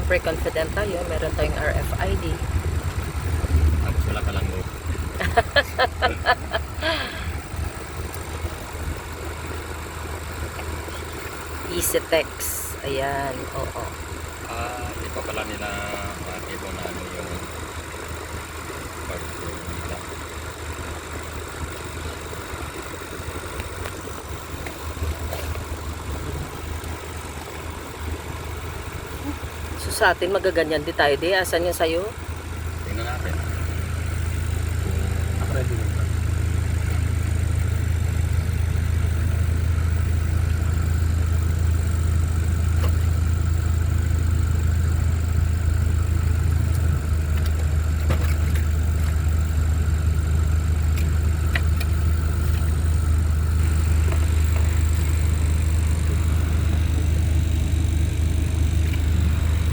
syempre confident tayo. Meron tayong RFID. Tapos wala ka lang load. EasyTex. Ayan, oo. Hindi pa pala nila makakita na ano yung part nila. So sa atin magaganyan di tayo di. Asan yung sayo? Tingnan natin. Ready na.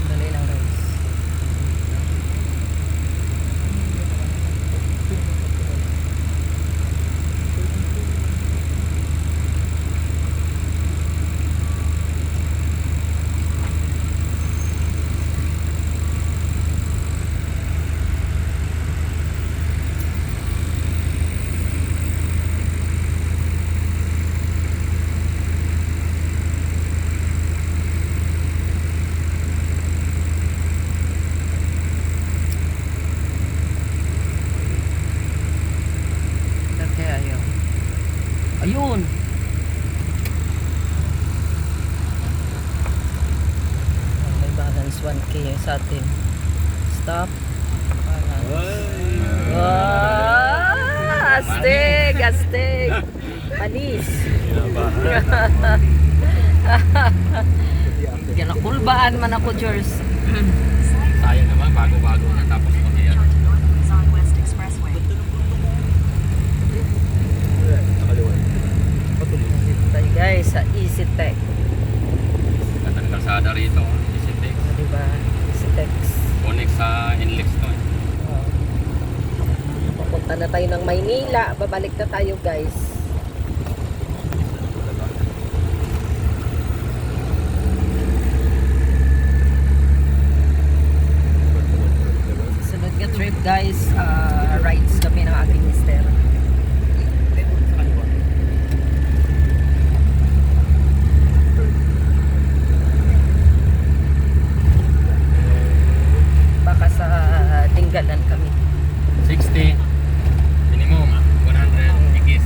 Dali lang guys. Okay, ayaw. Ayun! May balance 1K sa atin. Stop. Balance. Wow! Astig! Astig! Panis! Ginakulbaan man ako, Jers. Sayang naman, bago-bago na tapos mag-iyan. Nakaliwa. Patuloy. Tayo guys sa EasyTex. Katang kalsada rito, EasyTex. Diba? EasyTex. Connect sa NLEX to eh. Papunta na tayo ng Maynila. Babalik na tayo guys. Sunod nga trip guys, rides kami ng aking mister. Baka sa Dinggalan kami. 60 minimum 100 ikis.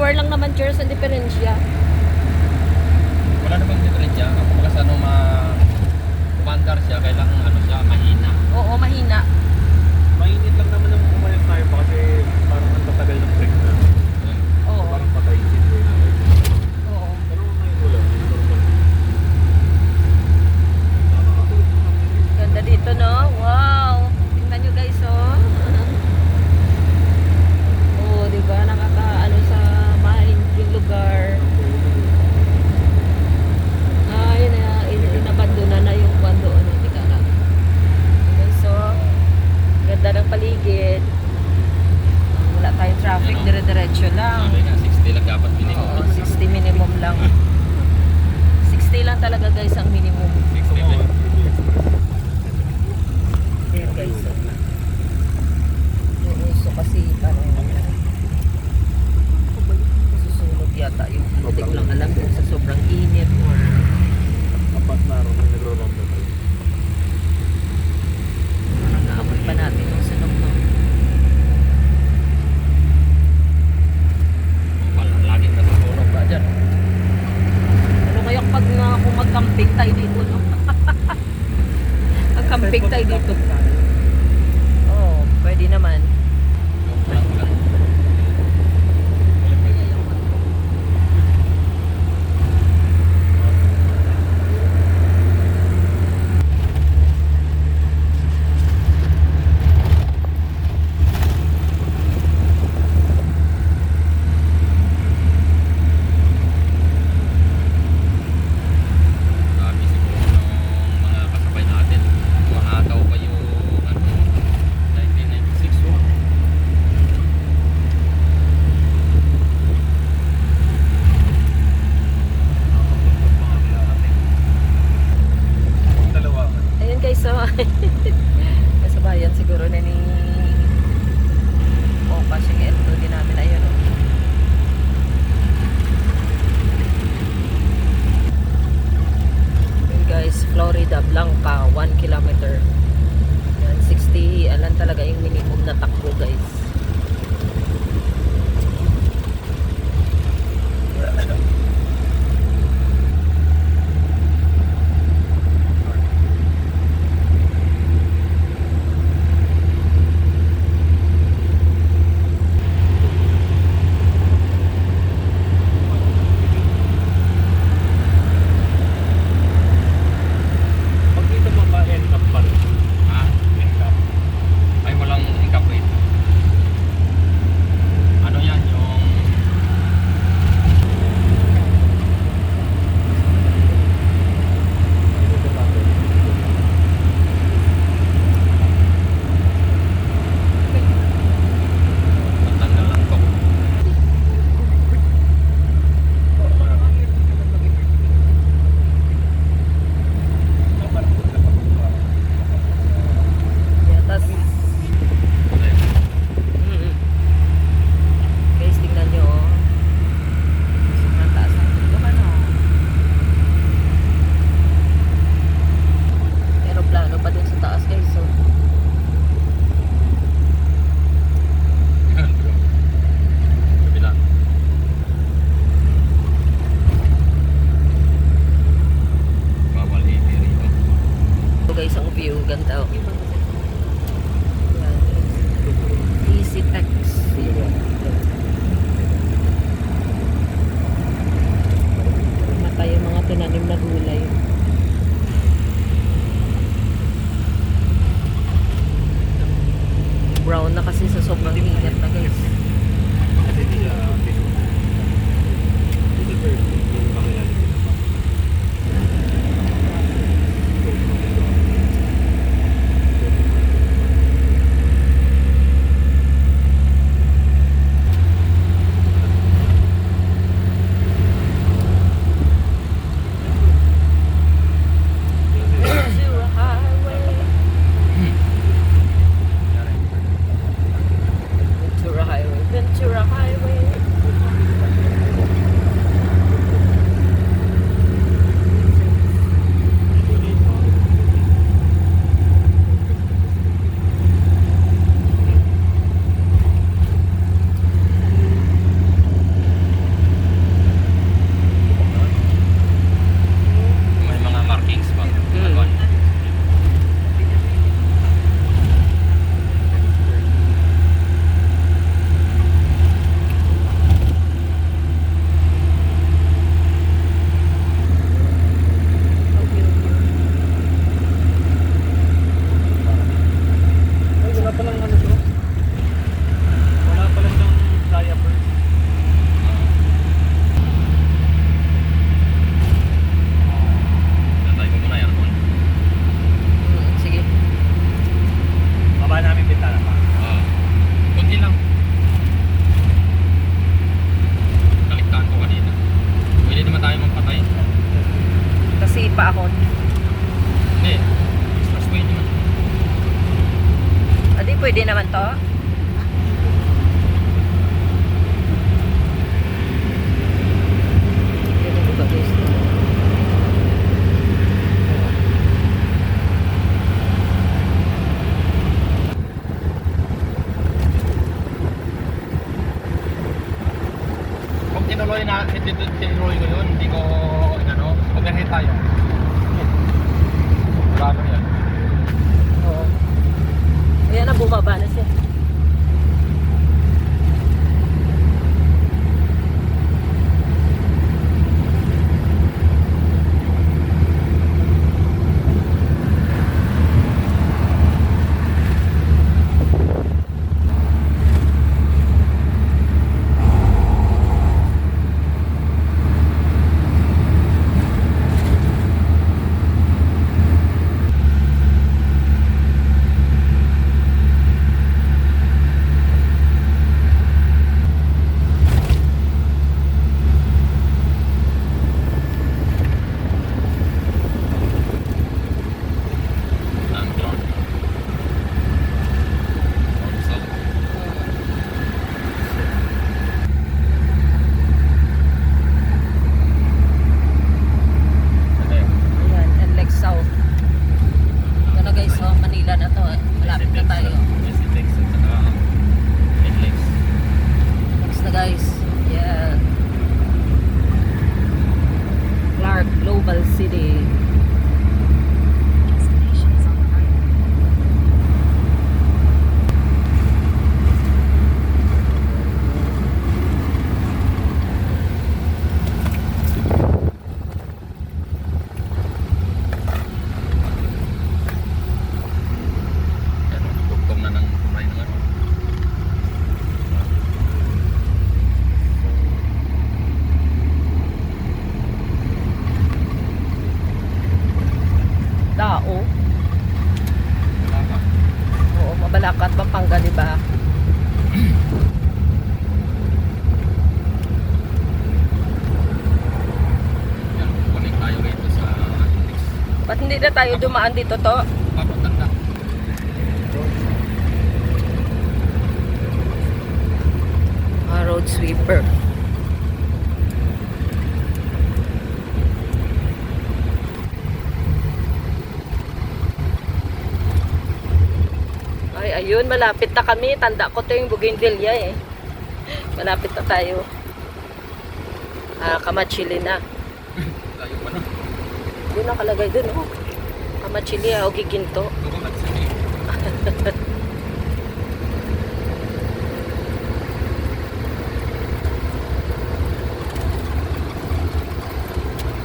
hour lang naman, Cheers, ang diferensya. Wala namang diferensya. Kapag sa ano umandar siya, kailangan ano siya, mahina. Oo, mahina. Mainit lang naman ang umayag tayo pa kasi parang ang tatagal ng break na. Oo. Parang patay si Joy na. Oo. Pero ngayon wala. Normal. Ganda dito, no? Wow! Tingnan nyo, guys, oh. Oo, di ba? Nakakaano sa mind yung lugar. Ay, inabandona na yung bando. Ano, tika lang. Guys, oh. Ganda ng paligid. Wala tayong traffic, Ano? dire-diretso lang. Sabi nga, 60 lang dapat minimum. Oo, 60 minimum lang. 60 lang talaga, guys, ang minimum. 60 lang. Ayan, guys. Yung uso kasi parang susunod yata yung hindi ko lang alam kung sa sobrang init or Apat na araw may nagro-ronda tayo. parang naabot pa natin yung sunog, no? Laging natutulog ba dyan? Ano kaya pag kung mag-camping tayo dito, no? Mag-camping tayo dito. Oo, pwede naman. Yung tinuloy ko yun. Hindi ko, ano, mag-ahead tayo. Wala na yan. Oo. Ayan na, bumaba na siya. Nanglon. Consol. Ano yun? Ayan, NLEX South. Ito na guys, oh, Manila na to. Malapit na tayo. SCTEX at saka NLEX. Next na guys. Yeah. Clark Global City. Yan, dugtong na ng kumay ng ano. Dao. Wala pa. Oo, Mabalacat, Pampanga, di ba? Yan, kukunin tayo rito sa NLEX. Ba't hindi na tayo dumaan dito to? Papatanda. Road sweeper. Ay, ayun, malapit na kami. Tanda ko to yung Bougainvillea eh. Malapit na tayo. Kamachili na. Tayo pa na. Yun nakalagay dun, oh. Kamachili, o Giginto. Turukan sa inyo.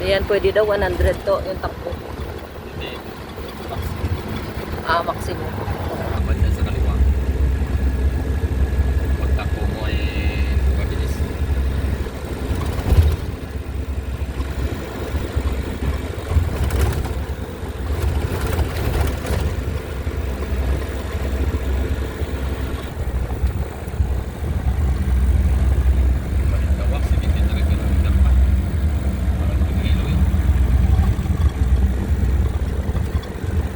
Ayan, pwede daw 100 to, yung takbo. Hindi. Maximum. Kapag yan sa kaliwa. Pagtakbo mo ay mabilis. Balik 73 kilometer pa. Parang tumilo yun.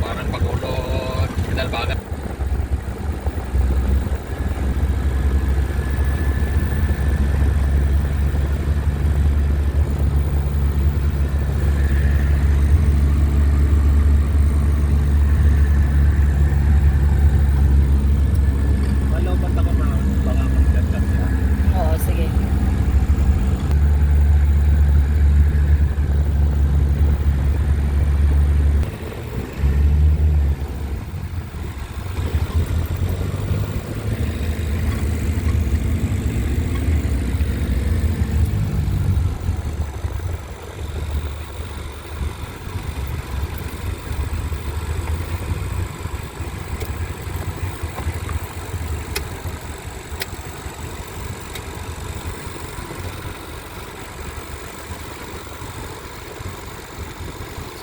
Parang pagulo pinalbagan. Malawpat ako na baka mag-cut siya. Oo, sige.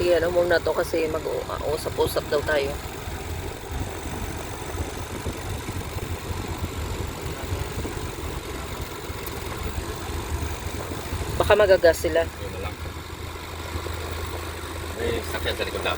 Sige, ano muna to kasi mag-usap-usap daw tayo. Baka magagas sila. Yun na lang. May sakyan sa likod na.